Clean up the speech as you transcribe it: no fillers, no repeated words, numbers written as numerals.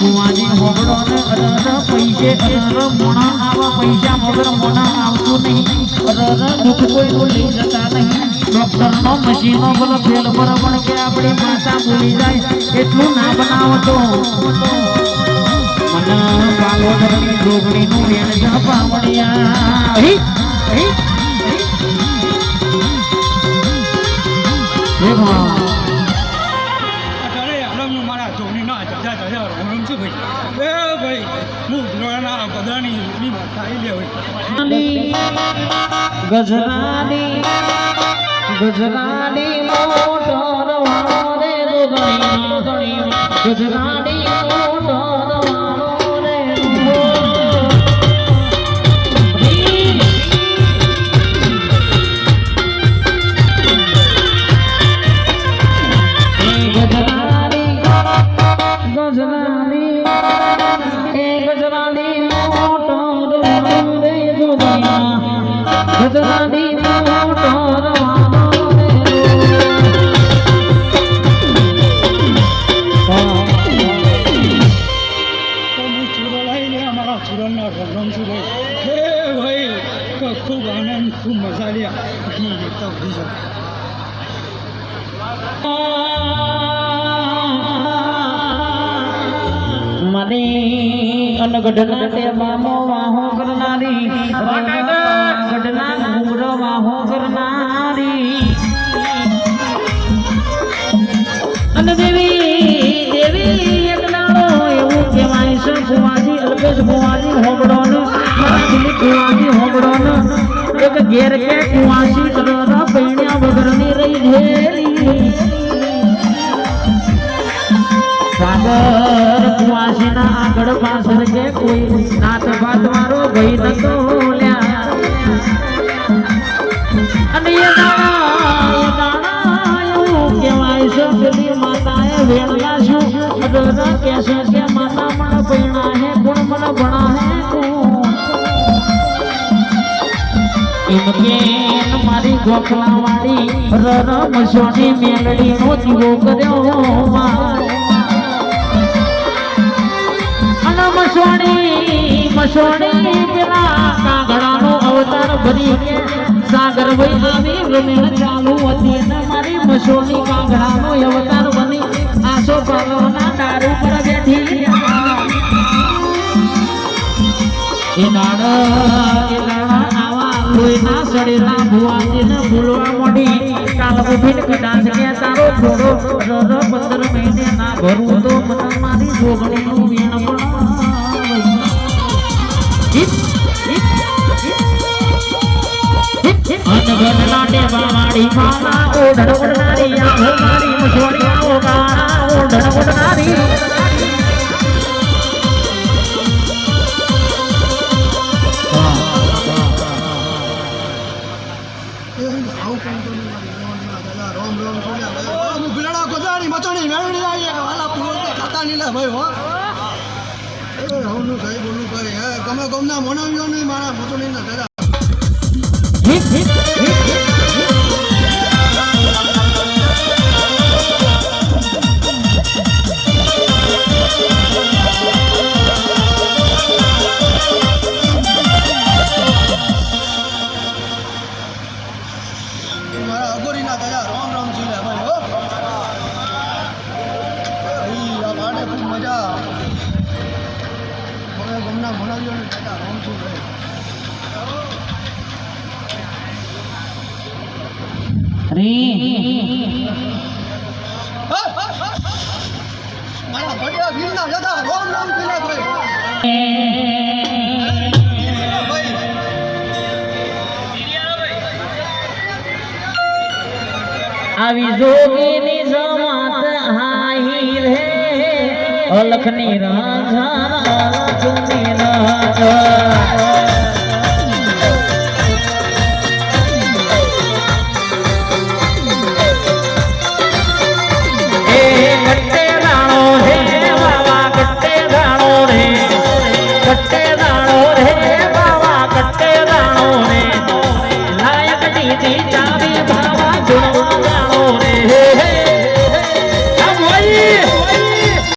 ભુવાજી મોગડો ને પૈસે મોણા આવા પૈસા વગર મોણા આવતું નહીં દુઃખ કોઈ લઈ જતા નહીં ડોક્ટર નો મશીનો બોલો ફેલ બરાબર કે આપણી માતા ભૂલી જાય એટલું ના બનાવતો મને પાલોદરની જોગણીનું વેણ જ પાવડિયા ગજરાની મોટર વાળો રે ગજરાની મોટર વાળો રે खूब आनंद खूब मजा लिया મને અનગઢના ટેબાનો વાહો કરનારી ગઢના ઘૂમરો વાહો કરનારી અને દેવી એક દાડો એવું કહેવાય છે ભુવાજી અલ્પેશ ભુવાજી હોબડો ને ભુવાજી હોબડો ને એક ઘેર કે કુવાસી પૈણ્યા વગરની રહી ઘેરી સાગર કુવાસીના આગળ પાછળ કે કોઈ નાત ભાત મારો ભાઈ નતો લ્યા અને એ દાણા એવું કહેવાય છે પેલી માતાએ વેણલા શું કહેશે કે માતા મને પૈણા હે ગુણ મને ભણા હે એમ કે મારી ગોખલા વાળી મસોની મેલડી નો દીવો કર્યો મસોણી પેલા કાગડાનો અવતાર ભરી સાગર વઈ આવી રમેણ ચાલુ હતી અને મારી મસોણી કાગડાનો અવતાર બની આસો પાલોના દારૂ પર બેઠી એ દાડા આવા લોહીના સડેલા ભુવાજીને ભૂલવા મળી કાલ ઉઠીને કદાચ કે તારો થોડો 15 મહિને ના ભરું તો મને મારી જોગણીનું વેણ અનગઢના ટેબાવાળી માલા ઓઢણ ઓઢનારી આંખો મારી મસોડિયાઓ ગાણા ઓઢણ ઓઢનારી ગમે ગમના મોનાવ્યો નહીં મારા મોટોની દાદા અગોરીના દાદા રામ રામ છું લે ભાઈ હો આ પાડે ખૂબ મજા ગમે ગમના મોનાવ્યો નહીં દાદા રામ છું ભાઈ મારા ભડિયા વીરના દાદા રામ રામ પીલા ભાઈ આવી જોગીની જમાત હાઈ રે અલખની રાજા ચુની રાજા